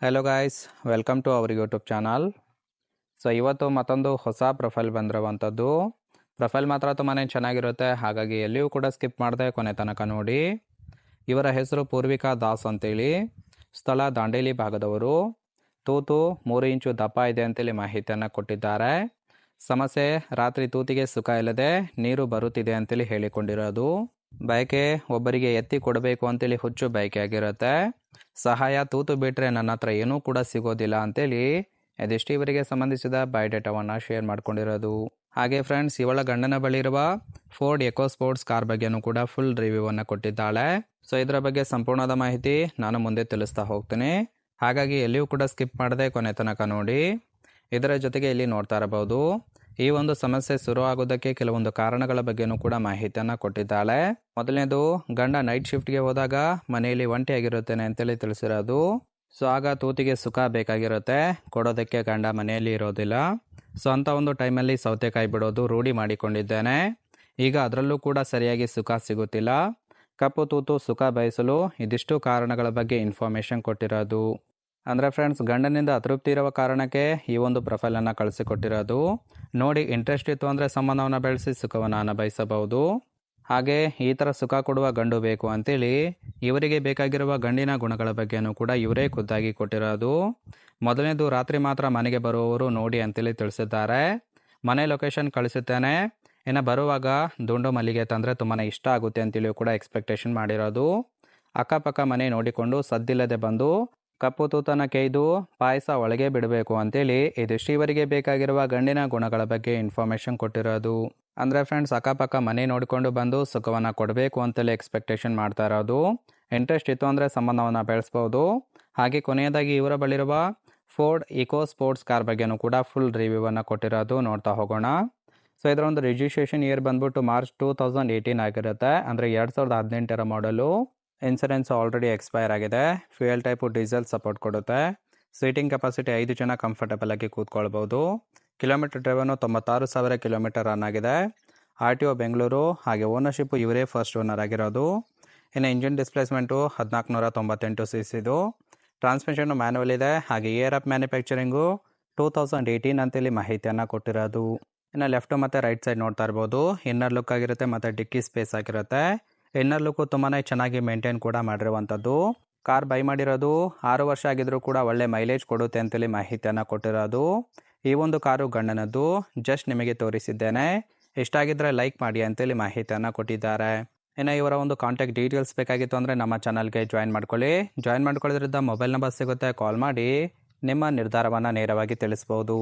Hello guys, welcome to our YouTube channel. So ಇವತ್ತು ಮತ್ತೊಂದು ಹೊಸ ಪ್ರೊಫೈಲ್ ಬಂದಿರುವಂಥದ್ದು. ಪ್ರೊಫೈಲ್ ಮಾತ್ರ ತುಂಬಾ ಚೆನ್ನಾಗಿರುತ್ತೆ, ಹಾಗಾಗಿ ಎಲ್ಲಿಯೂ ಕೂಡ ಸ್ಕಿಪ್ ಮಾಡದೆ ಕೊನೆ ತನಕ ನೋಡಿ. ಇವರ ಹೆಸರು ಪೂರ್ವಿಕಾ ದಾಸ್ ಅಂತೇಳಿ, ಸ್ಥಳ ದಾಂಡೇಲಿ ಭಾಗದವರು. ತೂತು 3 ಇಂಚು ದಪ್ಪ ಇದೆ ಅಂತೇಳಿ ಮಾಹಿತಿಯನ್ನು ಕೊಟ್ಟಿದ್ದಾರೆ. ಸಮಸ್ಯೆ ರಾತ್ರಿ ತೂತಿಗೆ ಸುಖ ಇಲ್ಲದೆ ನೀರು ಬರುತ್ತಿದೆ ಅಂತೇಳಿ ಹೇಳಿಕೊಂಡಿರೋದು. ಬಯಕೆ ಒಬ್ಬರಿಗೆ ಎತ್ತಿ ಕೊಡಬೇಕು ಅಂತೇಳಿ ಹುಚ್ಚು ಬಯಕೆ ಆಗಿರುತ್ತೆ. ಸಹಾಯ ತೂತು ಬಿಟ್ಟರೆ ನನ್ನ ಹತ್ರ ಏನೂ ಕೂಡ ಸಿಗೋದಿಲ್ಲ ಅಂತೇಳಿ ಇದಿಷ್ಟು ಇವರಿಗೆ ಸಂಬಂಧಿಸಿದ ಬಯೋಡೇಟಾವನ್ನು ಶೇರ್ ಮಾಡ್ಕೊಂಡಿರೋದು. ಹಾಗೆ ಫ್ರೆಂಡ್ಸ್, ಇವಳ ಗಂಡನ ಬಳಿ ಇರುವ ಫೋರ್ಡ್ ಎಕೋ ಸ್ಪೋರ್ಟ್ಸ್ ಕಾರ್ ಬಗ್ಗೆನೂ ಕೂಡ ಫುಲ್ ರಿವ್ಯೂವನ್ನು ಕೊಟ್ಟಿದ್ದಾಳೆ. ಸೊ ಇದರ ಬಗ್ಗೆ ಸಂಪೂರ್ಣದ ಮಾಹಿತಿ ನಾನು ಮುಂದೆ ತಿಳಿಸ್ತಾ ಹೋಗ್ತೀನಿ, ಹಾಗಾಗಿ ಎಲ್ಲಿಯೂ ಕೂಡ ಸ್ಕಿಪ್ ಮಾಡದೆ ಕೊನೆ ತನಕ ನೋಡಿ. ಇದರ ಜೊತೆಗೆ ಇಲ್ಲಿ ನೋಡ್ತಾ ಇರಬಹುದು, ಈ ಒಂದು ಸಮಸ್ಯೆ ಶುರು ಆಗೋದಕ್ಕೆ ಕೆಲವೊಂದು ಕಾರಣಗಳ ಬಗ್ಗೆನೂ ಕೂಡ ಮಾಹಿತಿಯನ್ನು ಕೊಟ್ಟಿದ್ದಾಳೆ. ಮೊದಲನೇದು, ಗಂಡ ನೈಟ್ ಶಿಫ್ಟ್ಗೆ ಹೋದಾಗ ಮನೆಯಲ್ಲಿ ಒಂಟಿಯಾಗಿರುತ್ತೇನೆ ಅಂತೇಳಿ ತಿಳಿಸಿರೋದು. ಸೊ ಆಗ ತೂತಿಗೆ ಸುಖ ಬೇಕಾಗಿರುತ್ತೆ, ಕೊಡೋದಕ್ಕೆ ಗಂಡ ಮನೆಯಲ್ಲಿ ಇರೋದಿಲ್ಲ. ಸೊ ಅಂಥ ಒಂದು ಟೈಮಲ್ಲಿ ಸೌತೆಕಾಯಿ ಬಿಡೋದು ರೂಢಿ ಮಾಡಿಕೊಂಡಿದ್ದೇನೆ. ಈಗ ಅದರಲ್ಲೂ ಕೂಡ ಸರಿಯಾಗಿ ಸುಖ ಸಿಗುತ್ತಿಲ್ಲ. ಕಪ್ಪು ತೂತು ಸುಖ ಬಯಸಲು ಇದಿಷ್ಟು ಕಾರಣಗಳ ಬಗ್ಗೆ ಇನ್ಫಾರ್ಮೇಷನ್ ಕೊಟ್ಟಿರೋದು. ಅಂದರೆ ಫ್ರೆಂಡ್ಸ್, ಗಂಡನಿಂದ ಅತೃಪ್ತಿ ಇರುವ ಕಾರಣಕ್ಕೆ ಈ ಒಂದು ಪ್ರೊಫೈಲನ್ನು ಕಳಿಸಿಕೊಟ್ಟಿರೋದು. ನೋಡಿ, ಇಂಟ್ರೆಸ್ಟ್ ಇತ್ತು ಅಂದರೆ ಸಂಬಂಧವನ್ನು ಬೆಳೆಸಿ ಸುಖವನ್ನು ಅನುಭವಿಸಬಹುದು. ಹಾಗೆ ಈ ಥರ ಸುಖ ಕೊಡುವ ಗಂಡು ಬೇಕು ಅಂತೇಳಿ ಇವರಿಗೆ ಬೇಕಾಗಿರುವ ಗಂಡಿನ ಗುಣಗಳ ಬಗ್ಗೆನೂ ಕೂಡ ಇವರೇ ಖುದ್ದಾಗಿ ಕೊಟ್ಟಿರೋದು. ಮೊದಲನೇದು, ರಾತ್ರಿ ಮಾತ್ರ ಮನೆಗೆ ಬರುವವರು ನೋಡಿ ಅಂತೇಳಿ ತಿಳಿಸಿದ್ದಾರೆ. ಮನೆ ಲೊಕೇಶನ್ ಕಳಿಸುತ್ತೇನೆ, ಇನ್ನು ಬರುವಾಗ ದುಂಡು ಮಲ್ಲಿಗೆ ತಂದರೆ ತುಂಬಾ ಇಷ್ಟ ಆಗುತ್ತೆ ಅಂತೇಳಿ ಕೂಡ ಎಕ್ಸ್ಪೆಕ್ಟೇಷನ್ ಮಾಡಿರೋದು. ಅಕ್ಕಪಕ್ಕ ಮನೆ ನೋಡಿಕೊಂಡು ಸದ್ದಿಲ್ಲದೆ ಬಂದು ಕಪ್ಪು ತೂತನ ಕೇಯ್ದು ಪಾಯಸ ಒಳಗೆ ಬಿಡಬೇಕು ಅಂತೇಳಿ ಇದಿಷ್ಟು ಇವರಿಗೆ ಬೇಕಾಗಿರುವ ಗಂಡಿನ ಗುಣಗಳ ಬಗ್ಗೆ ಇನ್ಫಾರ್ಮೇಷನ್ ಕೊಟ್ಟಿರೋದು. ಅಂದರೆ ಫ್ರೆಂಡ್ಸ್, ಅಕ್ಕಪಕ್ಕ ಮನೆ ನೋಡಿಕೊಂಡು ಬಂದು ಸುಖವನ್ನು ಕೊಡಬೇಕು ಅಂತೇಳಿ ಎಕ್ಸ್ಪೆಕ್ಟೇಷನ್ ಮಾಡ್ತಾ ಇರೋದು. ಇಂಟ್ರೆಸ್ಟ್ ಇತ್ತು ಅಂದರೆ ಸಂಬಂಧವನ್ನು ಬೆಳೆಸ್ಬೋದು. ಹಾಗೆ ಕೊನೆಯದಾಗಿ ಇವರ ಬಳಿರುವ ಫೋರ್ಡ್ ಇಕೋ ಸ್ಪೋರ್ಟ್ಸ್ ಕಾರ್ ಬಗ್ಗೆನೂ ಕೂಡ ಫುಲ್ ರಿವ್ಯೂವನ್ನು ಕೊಟ್ಟಿರೋದು. ನೋಡ್ತಾ ಹೋಗೋಣ. ಸೊ ಇದರ ಒಂದು ರಿಜಿಸ್ಟ್ರೇಷನ್ ಇಯರ್ ಬಂದ್ಬಿಟ್ಟು ಮಾರ್ಚ್ 2018 ಆಗಿರುತ್ತೆ, ಅಂದರೆ 2018 ಮಾಡಲು. ಇನ್ಸೂರೆನ್ಸ್ ಆಲ್ರೆಡಿ ಎಕ್ಸ್ಪೈರ್ ಆಗಿದೆ. ಫ್ಯೂಯಲ್ ಟೈಪು ಡೀಸೆಲ್ ಸಪೋರ್ಟ್ ಕೊಡುತ್ತೆ. ಸೀಟಿಂಗ್ ಕೆಪಾಸಿಟಿ 5 ಜನ ಕಂಫರ್ಟಬಲ್ ಆಗಿ ಕೂತ್ಕೊಳ್ಬೋದು. ಕಿಲೋಮೀಟರ್ ಡ್ರೈವನು 96,000 ಕಿಲೋಮೀಟರ್ ರನ್ ಆಗಿದೆ. RTO ಬೆಂಗಳೂರು. ಹಾಗೆ ಓನರ್ಶಿಪ್ಪು ಇವರೇ ಫಸ್ಟ್ ಓನರ್ ಆಗಿರೋದು. ಇನ್ನು engine displacement 1498 cc. Transmission manual ಇದೆ. ಹಾಗೆ ಇಯರ್ ಆಫ್ ಮ್ಯಾನುಫ್ಯಾಕ್ಚರಿಂಗು 2018 ಅಂತೇಳಿ ಮಾಹಿತಿಯನ್ನು ಕೊಟ್ಟಿರೋದು. ಇನ್ನು ಲೆಫ್ಟು ಮತ್ತು ರೈಟ್ ಸೈಡ್ ನೋಡ್ತಾ ಇರ್ಬೋದು, ಇನ್ನರ್ ಲುಕ್ ಆಗಿರುತ್ತೆ ಮತ್ತು ಡಿಕ್ಕಿ ಸ್ಪೇಸ್ ಆಗಿರುತ್ತೆ. ಇನ್ನರ್ ಲುಕ್ಕು ತುಂಬಾ ಚೆನ್ನಾಗಿ ಮೇಂಟೈನ್ ಕೂಡ ಮಾಡಿರುವಂಥದ್ದು. ಕಾರ್ ಬೈ ಮಾಡಿರೋದು 6 ವರ್ಷ ಆಗಿದ್ರೂ ಕೂಡ ಒಳ್ಳೆ ಮೈಲೇಜ್ ಕೊಡುತ್ತೆ ಅಂತೇಳಿ ಮಾಹಿತಿಯನ್ನು ಕೊಟ್ಟಿರೋದು. ಈ ಒಂದು ಕಾರು ಗಂಡನದ್ದು, ಜಸ್ಟ್ ನಿಮಗೆ ತೋರಿಸಿದ್ದೇನೆ. ಇಷ್ಟ ಆಗಿದ್ದರೆ ಲೈಕ್ ಮಾಡಿ ಅಂತೇಳಿ ಮಾಹಿತಿಯನ್ನು ಕೊಟ್ಟಿದ್ದಾರೆ. ಇನ್ನು ಇವರ ಒಂದು ಕಾಂಟ್ಯಾಕ್ಟ್ ಡೀಟೇಲ್ಸ್ ಬೇಕಾಗಿತ್ತು ಅಂದರೆ ನಮ್ಮ ಚಾನಲ್ಗೆ ಜಾಯಿನ್ ಮಾಡ್ಕೊಳ್ಳಿ. ಜಾಯಿನ್ ಮಾಡ್ಕೊಳ್ಳೋದ್ರಿಂದ ಮೊಬೈಲ್ ನಂಬರ್ ಸಿಗುತ್ತೆ, ಕಾಲ್ ಮಾಡಿ ನಿಮ್ಮ ನಿರ್ಧಾರವನ್ನು ನೇರವಾಗಿ ತಿಳಿಸ್ಬೋದು.